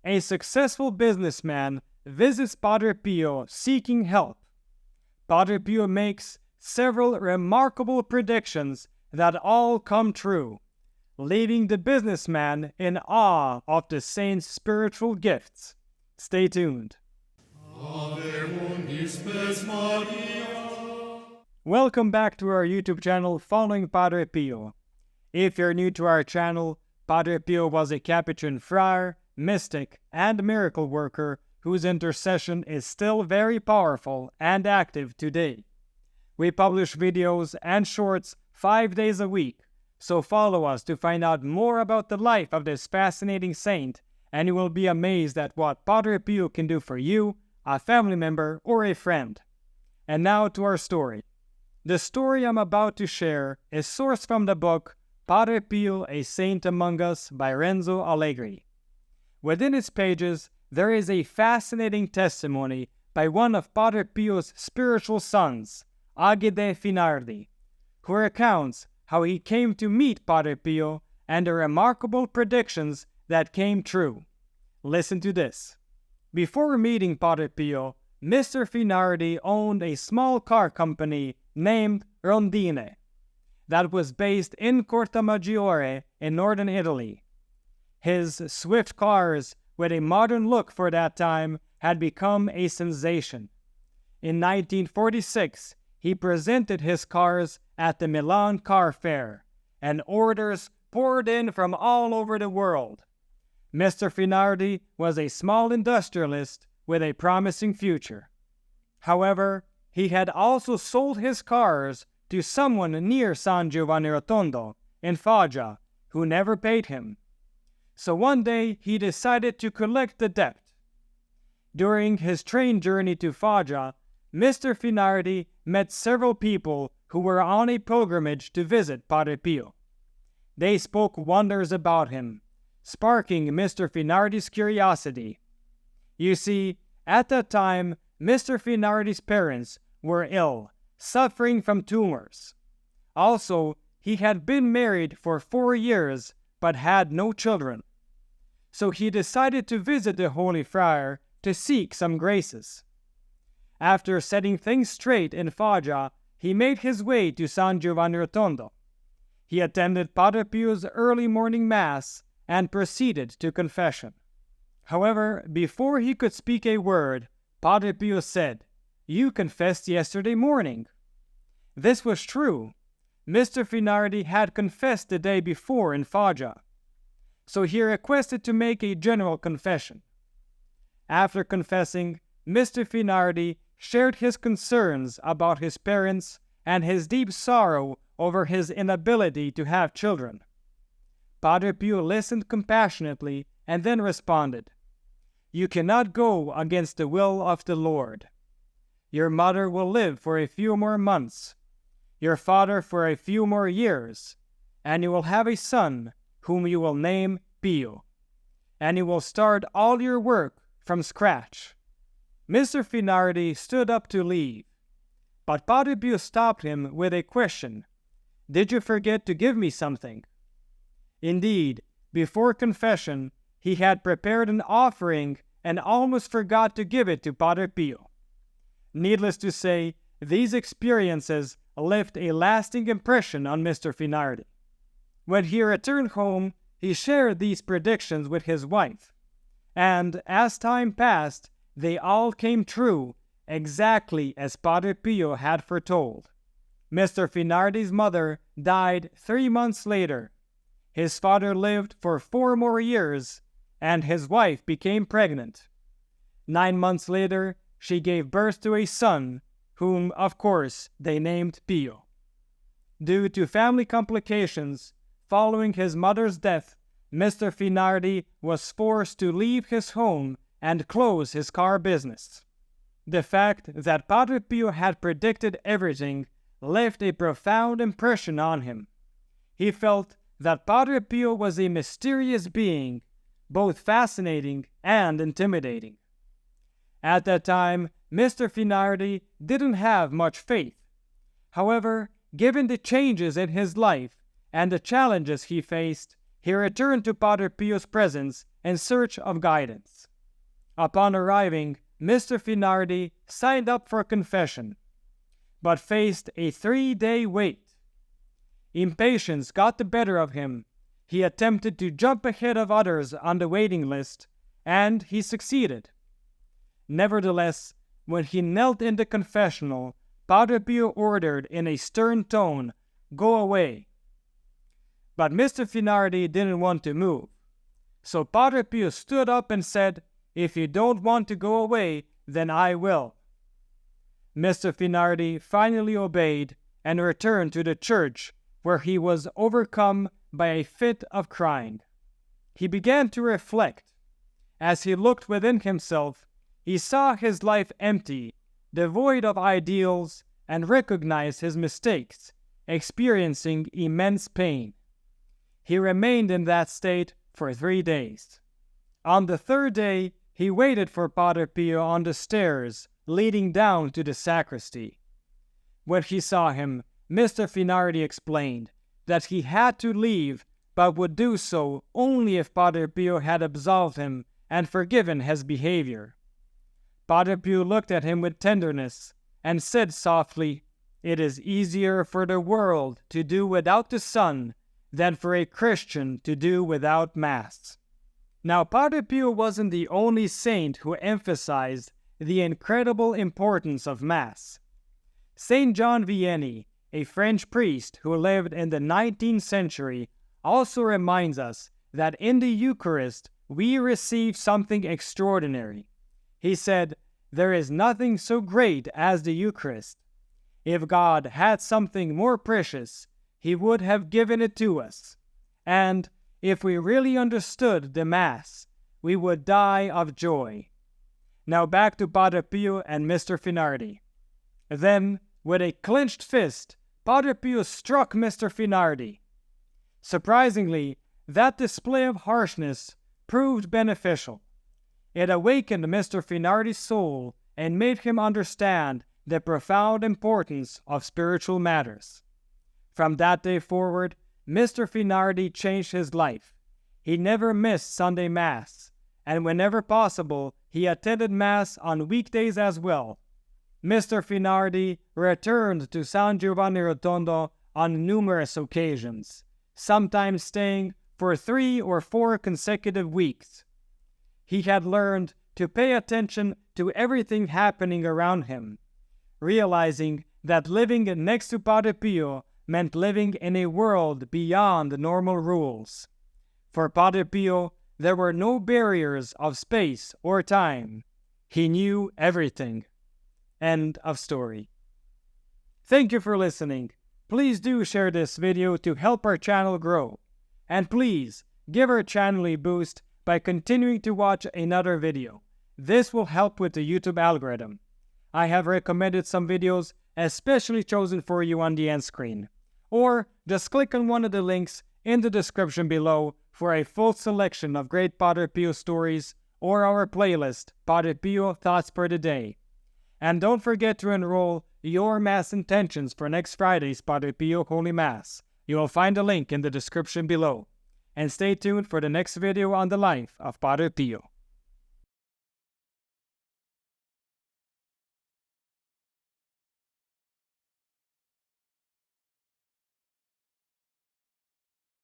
a successful businessman visits Padre Pio seeking help. Padre Pio makes several remarkable predictions that all come true, leaving the businessman in awe of the saint's spiritual gifts. Stay tuned. Welcome back to our YouTube channel, Following Padre Pio. If you're new to our channel, Padre Pio was a Capuchin friar, mystic, and miracle worker whose intercession is still very powerful and active today. We publish videos and shorts 5 days a week, so follow us to find out more about the life of this fascinating saint, and you will be amazed at what Padre Pio can do for you, a family member, or a friend. And now to our story. The story I'm about to share is sourced from the book Padre Pio, A Saint Among Us by Renzo Allegri. Within its pages, there is a fascinating testimony by one of Padre Pio's spiritual sons, Agide Finardi, who recounts how he came to meet Padre Pio and the remarkable predictions that came true. Listen to this. Before meeting Padre Pio, Mr. Finardi owned a small car company named Rondine that was based in Cortamaggiore in northern Italy. His swift cars, with a modern look for that time, had become a sensation. In 1946, he presented his cars at the Milan Car Fair, and orders poured in from all over the world. Mr. Finardi was a small industrialist with a promising future. However, he had also sold his cars to someone near San Giovanni Rotondo in Foggia who never paid him. So one day he decided to collect the debt. During his train journey to Foggia, Mr. Finardi met several people who were on a pilgrimage to visit Padre Pio. They spoke wonders about him, sparking Mr. Finardi's curiosity. You see, at that time, Mr. Finardi's parents were ill, suffering from tumors. Also, he had been married for 4 years but had no children. So he decided to visit the Holy Friar to seek some graces. After setting things straight in Foggia, he made his way to San Giovanni Rotondo. He attended Padre Pio's early morning Mass and proceeded to confession. However, before he could speak a word, Padre Pio said, "You confessed yesterday morning." This was true. Mr. Finardi had confessed the day before in Foggia. So he requested to make a general confession. After confessing, Mr. Finardi shared his concerns about his parents and his deep sorrow over his inability to have children. Padre Pio listened compassionately and then responded, "You cannot go against the will of the Lord. Your mother will live for a few more months, your father for a few more years, and you will have a son whom you will name Pio, and you will start all your work from scratch." Mr. Finardi stood up to leave, but Padre Pio stopped him with a question. "Did you forget to give me something?" Indeed, before confession, he had prepared an offering and almost forgot to give it to Padre Pio. Needless to say, these experiences left a lasting impression on Mr. Finardi. When he returned home, he shared these predictions with his wife, and as time passed, they all came true exactly as Padre Pio had foretold. Mr. Finardi's mother died 3 months later. His father lived for 4 more years, and his wife became pregnant. 9 months later, she gave birth to a son, whom, of course, they named Pio. Due to family complications, following his mother's death, Mr. Finardi was forced to leave his home and close his car business. The fact that Padre Pio had predicted everything left a profound impression on him. He felt that Padre Pio was a mysterious being, both fascinating and intimidating. At that time, Mr. Finardi didn't have much faith. However, given the changes in his life and the challenges he faced, he returned to Padre Pio's presence in search of guidance. Upon arriving, Mr. Finardi signed up for confession, but faced a 3-day wait. Impatience got the better of him. He attempted to jump ahead of others on the waiting list, and he succeeded. Nevertheless, when he knelt in the confessional, Padre Pio ordered in a stern tone, "Go away." But Mr. Finardi didn't want to move. So Padre Pio stood up and said, "If you don't want to go away, then I will." Mr. Finardi finally obeyed and returned to the church, where he was overcome by a fit of crying. He began to reflect. As he looked within himself, he saw his life empty, devoid of ideals, and recognized his mistakes, experiencing immense pain. He remained in that state for 3 days. On the 3rd day, he waited for Padre Pio on the stairs leading down to the sacristy. When he saw him, Mr. Finardi explained that he had to leave, but would do so only if Padre Pio had absolved him and forgiven his behavior. Padre Pio looked at him with tenderness and said softly, "It is easier for the world to do without the sun than for a Christian to do without Mass." Now, Padre Pio wasn't the only saint who emphasized the incredible importance of Mass. Saint John Vianney, a French priest who lived in the 19th century, also reminds us that in the Eucharist we receive something extraordinary. He said, "There is nothing so great as the Eucharist. If God had something more precious, He would have given it to us. And if we really understood the Mass, we would die of joy." Now back to Padre Pio and Mr. Finardi. Then, with a clenched fist, Padre Pio struck Mr. Finardi. Surprisingly, that display of harshness proved beneficial. It awakened Mr. Finardi's soul and made him understand the profound importance of spiritual matters. From that day forward, Mr. Finardi changed his life. He never missed Sunday Mass, and whenever possible, he attended Mass on weekdays as well. Mr. Finardi returned to San Giovanni Rotondo on numerous occasions, sometimes staying for 3 or 4 consecutive weeks. He had learned to pay attention to everything happening around him, realizing that living next to Padre Pio meant living in a world beyond the normal rules. For Padre Pio, there were no barriers of space or time. He knew everything. End of story. Thank you for listening. Please do share this video to help our channel grow. And please, give our channel a boost by continuing to watch another video. This will help with the YouTube algorithm. I have recommended some videos especially chosen for you on the end screen. Or just click on one of the links in the description below for a full selection of great Padre Pio stories or our playlist, Padre Pio Thoughts for the Day. And don't forget to enroll your Mass intentions for next Friday's Padre Pio Holy Mass. You will find a link in the description below. And stay tuned for the next video on the life of Padre Pio.